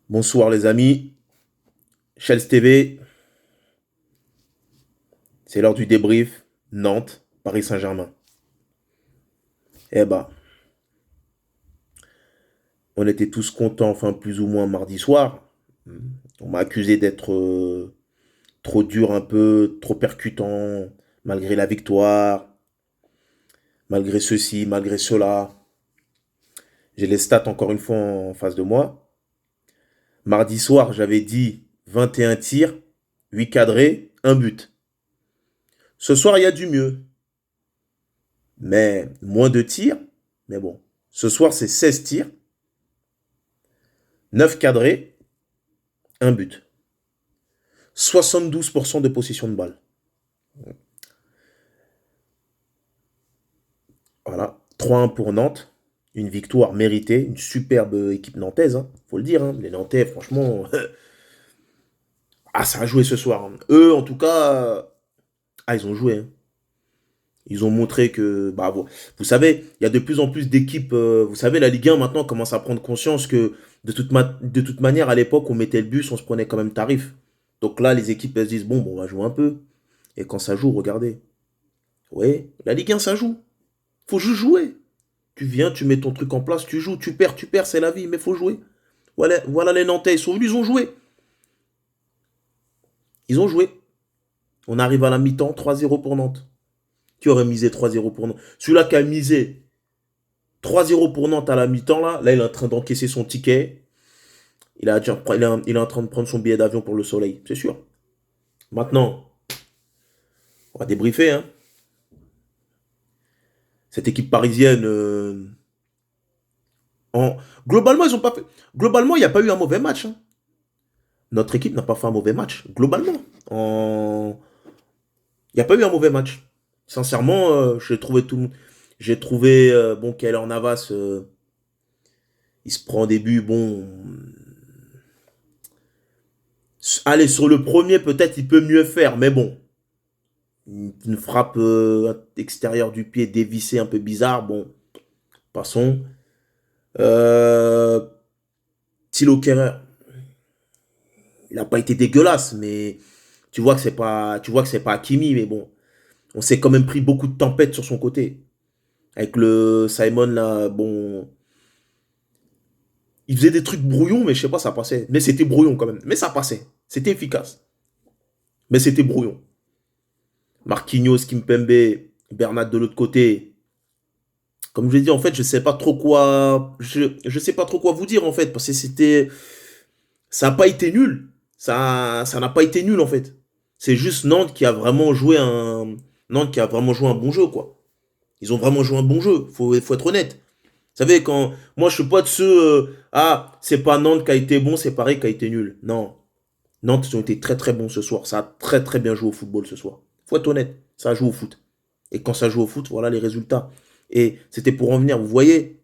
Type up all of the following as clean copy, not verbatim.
Bonsoir les amis, Chels TV, c'est l'heure du débrief, Nantes, Paris Saint-Germain. Eh bah, on était tous contents, enfin plus ou moins mardi soir. On m'a accusé d'être trop dur un peu, trop percutant, malgré la victoire, malgré ceci, malgré cela. J'ai les stats encore une fois en face de moi. Mardi soir, j'avais dit 21 tirs, 8 cadrés, un but. Ce soir, il y a du mieux. Mais moins de tirs. Mais bon, ce soir, c'est 16 tirs, 9 cadrés, un but. 72% de possession de balle. Voilà. 3-1 pour Nantes. Une victoire méritée. Une superbe équipe nantaise. Faut le dire. Les Nantais, franchement. Ah, ça a joué ce soir. Eux, en tout cas. Ah, ils ont joué. Ils ont montré que. Bah, vous savez, il y a de plus en plus d'équipes. Vous savez, la Ligue 1 maintenant commence à prendre conscience que de toute manière, à l'époque, on mettait le bus, on se prenait quand même tarif. Donc là, les équipes, elles se disent bon, on va jouer un peu. Et quand ça joue, regardez. Oui, la Ligue 1, ça joue. Faut juste jouer. Tu viens, tu mets ton truc en place, tu joues, tu perds, c'est la vie, mais faut jouer. Voilà, voilà les Nantais, ils sont venus, ils ont joué. Ils ont joué. On arrive à la mi-temps, 3-0 pour Nantes. Qui aurait misé 3-0 pour Nantes? Celui-là qui a misé 3-0 pour Nantes à la mi-temps, là, il est en train d'encaisser son ticket. Il est en train de prendre son billet d'avion pour le soleil, c'est sûr. Maintenant, on va débriefer. Cette équipe parisienne, en... globalement, ils ont pas fait... Globalement, il n'y a pas eu un mauvais match. Notre équipe n'a pas fait un mauvais match, globalement. Il n'y a pas eu un mauvais match. Sincèrement, j'ai trouvé tout. J'ai trouvé, bon, Keylor Navas, il se prend des buts, bon. Allez, sur le premier, peut-être il peut mieux faire, mais bon. Une frappe extérieure du pied dévissée un peu bizarre, bon. Passons. Euh, Thilo Kerrer, il n'a pas été dégueulasse, mais tu vois que c'est pas Hakimi, mais bon. On s'est quand même pris beaucoup de tempêtes sur son côté. Avec le Simon, là, bon. Il faisait des trucs brouillons, mais je sais pas, ça passait. Mais c'était brouillon quand même. Mais ça passait. C'était efficace. Mais c'était brouillon. Marquinhos, Kimpembe, Bernat de l'autre côté. Comme je l'ai dit, en fait, je sais pas trop quoi. Je sais pas trop quoi vous dire, en fait. Parce que c'était. Ça n'a pas été nul. Ça n'a pas été nul, en fait. C'est juste Nantes qui a vraiment joué un. Nantes qui a vraiment joué un bon jeu, quoi. Ils ont vraiment joué un bon jeu. Faut être honnête. Vous savez, quand. Moi, je suis pas de ceux. Ah, c'est pas Nantes qui a été bon, c'est Paris qui a été nul. Non. Nantes, ils ont été très très bons ce soir. Ça a très très bien joué au football ce soir. Faut être honnête. Ça a joué au foot. Et quand ça joue au foot, voilà les résultats. Et c'était pour en venir. Vous voyez,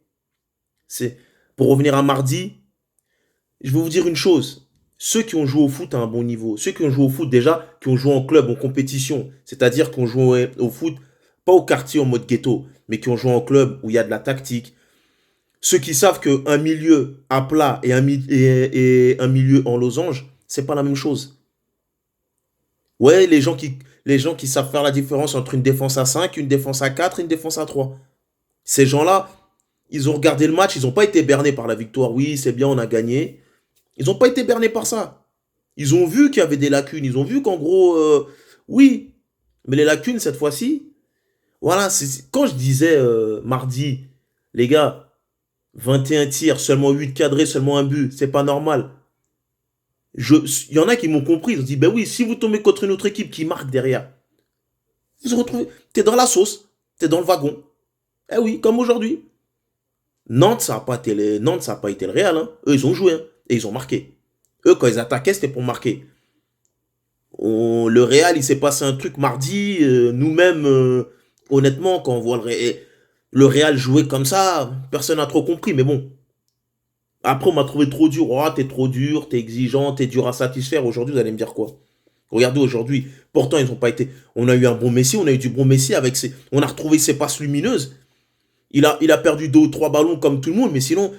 c'est pour revenir à mardi. Je vais vous dire une chose. Ceux qui ont joué au foot à un bon niveau, ceux qui ont joué au foot déjà, qui ont joué en club, en compétition, c'est-à-dire qui ont joué au foot, pas au quartier en mode ghetto, mais qui ont joué en club où il y a de la tactique, ceux qui savent qu'un milieu à plat et un milieu en losange, c'est pas la même chose. Ouais, les gens qui savent faire la différence entre une défense à 5, une défense à 4 et une défense à 3. Ces gens-là, ils ont regardé le match, ils n'ont pas été bernés par la victoire. Oui, c'est bien, on a gagné. Ils n'ont pas été bernés par ça. Ils ont vu qu'il y avait des lacunes. Ils ont vu qu'en gros, oui, mais les lacunes, cette fois-ci, voilà, quand je disais mardi, les gars, 21 tirs, seulement 8 cadrés, seulement un but, c'est pas normal. Il y en a qui m'ont compris, ils ont dit, ben oui, si vous tombez contre une autre équipe qui marque derrière, vous vous retrouvez, t'es dans la sauce, t'es dans le wagon. Eh oui, comme aujourd'hui. Nantes, ça n'a pas été le Real. Eux, ils ont joué et ils ont marqué. Eux, quand ils attaquaient, c'était pour marquer. Le Real, il s'est passé un truc mardi. Nous-mêmes, honnêtement, quand on voit le Real jouer comme ça, personne n'a trop compris. Mais bon, après, on m'a trouvé trop dur. Oh, t'es trop dur, t'es exigeant, t'es dur à satisfaire. Aujourd'hui, vous allez me dire quoi? Regardez aujourd'hui. Pourtant, ils n'ont pas été. On a eu un bon Messi, on a eu du bon Messi avec ses. On a retrouvé ses passes lumineuses. Il a perdu deux ou trois ballons comme tout le monde, mais sinon,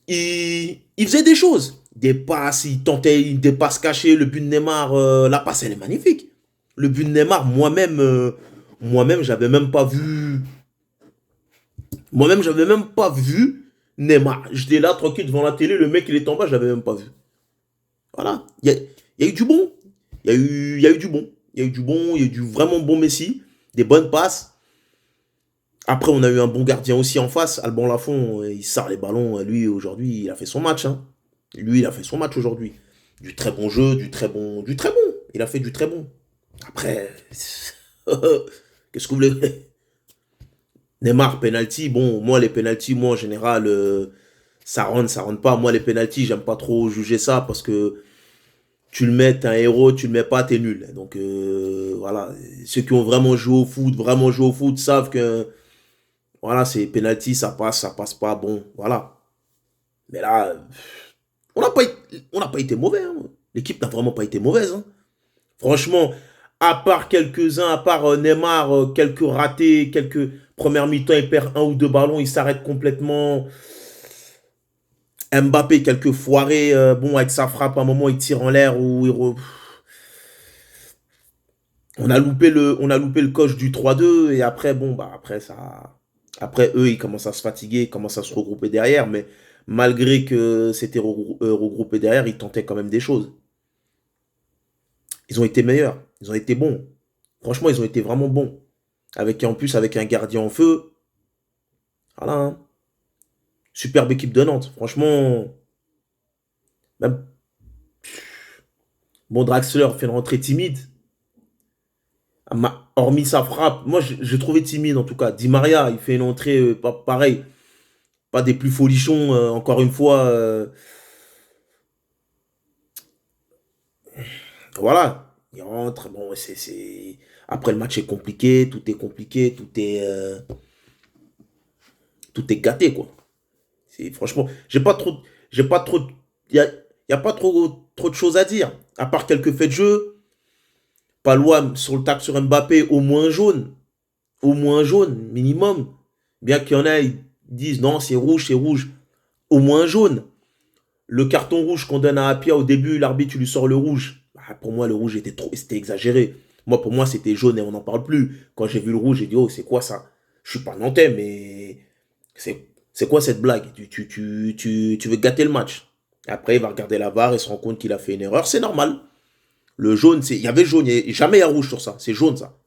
il, il faisait des choses. Des passes, il tentait des passes cachées. Le but de Neymar, la passe, elle est magnifique. Le but de Neymar, moi-même, j'avais même pas vu. Moi-même, j'avais même pas vu Neymar. J'étais là, tranquille, devant la télé. Le mec, il est en bas, je l'avais même pas vu. Voilà. Il y a eu du bon. Il y a eu du bon. Il y a eu du bon. Il y a eu du vraiment bon Messi. Des bonnes passes. Après, on a eu un bon gardien aussi en face. Alban Lafont, il sort les ballons. Lui, aujourd'hui, il a fait son match. Hein. Lui, il a fait son match aujourd'hui. Du très bon jeu, du très bon. Du très bon. Il a fait du très bon. Après, qu'est-ce que vous voulez? Neymar, penalty. Bon, moi, les penalty, moi, en général, ça rentre pas. Moi, les penalty, j'aime pas trop juger ça parce que tu le mets, t'es un héros, tu le mets pas, t'es nul. Donc, voilà. Ceux qui ont vraiment joué au foot, savent que, voilà, c'est penalty, ça passe pas. Bon, voilà. Mais là, on n'a pas été mauvais. Hein. L'équipe n'a vraiment pas été mauvaise. Hein. Franchement, à part quelques-uns, à part Neymar, quelques ratés, quelques premières mi-temps, il perd un ou deux ballons, il s'arrête complètement. Mbappé, quelques foirés, bon, avec sa frappe, à un moment, il tire en l'air ou on a loupé le coche du 3-2 et après, bon, bah, après, ça. Après, eux, ils commencent à se fatiguer, ils commencent à se regrouper derrière, mais malgré que c'était regroupé derrière, ils tentaient quand même des choses. Ils ont été meilleurs, ils ont été bons. Franchement, ils ont été vraiment bons. En plus, avec un gardien en feu. Voilà. Hein. Superbe équipe de Nantes. Franchement, même, bon, Draxler fait une rentrée timide. Hormis sa frappe, moi, j'ai trouvé timide en tout cas. Di Maria, il fait une entrée pas pareil. Pas des plus folichons, encore une fois. Voilà. Il rentre. Bon, après, le match est compliqué. Tout est compliqué. Tout est gâté, quoi. Franchement, j'ai pas trop, y a pas trop de choses à dire. À part quelques faits de jeu, Palois sur le tac sur Mbappé, au moins jaune, minimum. Bien qu'il y en a, ils disent non, c'est rouge, au moins jaune. Le carton rouge qu'on donne à Apia au début, l'arbitre lui sort le rouge. Bah, pour moi, le rouge c'était exagéré. Moi, pour moi, c'était jaune et on n'en parle plus. Quand j'ai vu le rouge, j'ai dit oh, c'est quoi ça? Je suis pas nantais, mais c'est quoi cette blague? Tu veux gâter le match. Après, il va regarder la VAR et se rend compte qu'il a fait une erreur. C'est normal. Le jaune, il y avait jaune, jamais il y a rouge sur ça. C'est jaune, ça.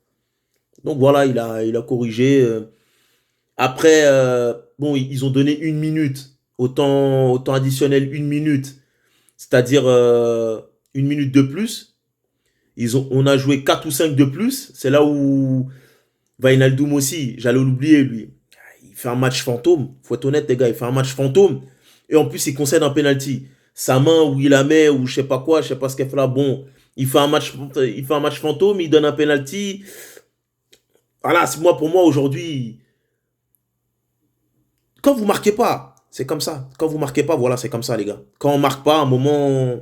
Donc voilà, il a corrigé. Après, bon, ils ont donné une minute. Autant additionnel, une minute. C'est-à-dire une minute de plus. On a joué 4 ou 5 de plus. C'est là où Wijnaldum aussi, j'allais l'oublier, lui. Il fait un match fantôme. Faut être honnête, les gars, il fait un match fantôme. Et en plus, il concède un penalty. Sa main, où il la met, ou je sais pas quoi, je sais pas ce qu'elle fait là. Bon, il fait un match fantôme, il donne un penalty. Voilà, pour moi, aujourd'hui, quand vous marquez pas, c'est comme ça. Quand vous marquez pas, voilà, c'est comme ça, les gars. Quand on marque pas, à un moment,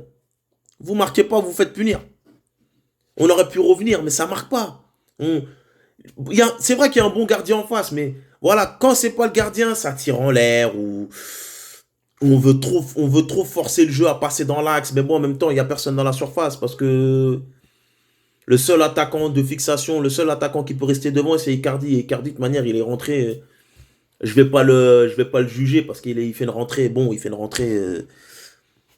vous marquez pas, vous faites punir. On aurait pu revenir, mais ça marque pas. C'est vrai qu'il y a un bon gardien en face, mais voilà, quand c'est pas le gardien, ça tire en l'air ou on veut trop forcer le jeu à passer dans l'axe. Mais bon, en même temps, il y a personne dans la surface parce que le seul attaquant de fixation, le seul attaquant qui peut rester devant, c'est Icardi. Et Icardi, de toute manière, il est rentré. Je vais pas le juger parce il fait une rentrée. Bon, il fait une rentrée.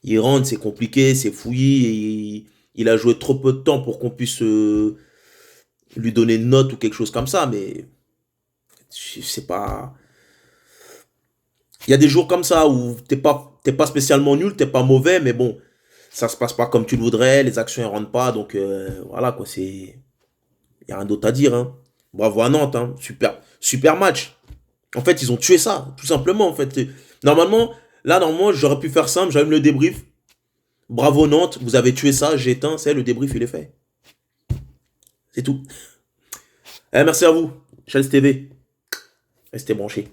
Il rentre, c'est compliqué, c'est fouillis. Et il a joué trop peu de temps pour qu'on puisse lui donner une note ou quelque chose comme ça. Mais c'est pas. Il y a des jours comme ça où t'es pas spécialement nul, t'es pas mauvais, mais bon, ça se passe pas comme tu le voudrais, les actions ne rentrent pas. Donc voilà quoi, il y a rien d'autre à dire. Hein. Bravo à Nantes, hein. Super match. En fait, ils ont tué ça, tout simplement. En fait, normalement, j'aurais pu faire simple, j'aurais me le débrief. Bravo Nantes, vous avez tué ça, j'ai éteint, c'est le débrief, il est fait. C'est tout. Merci à vous, Chelsea TV. Restez branchés.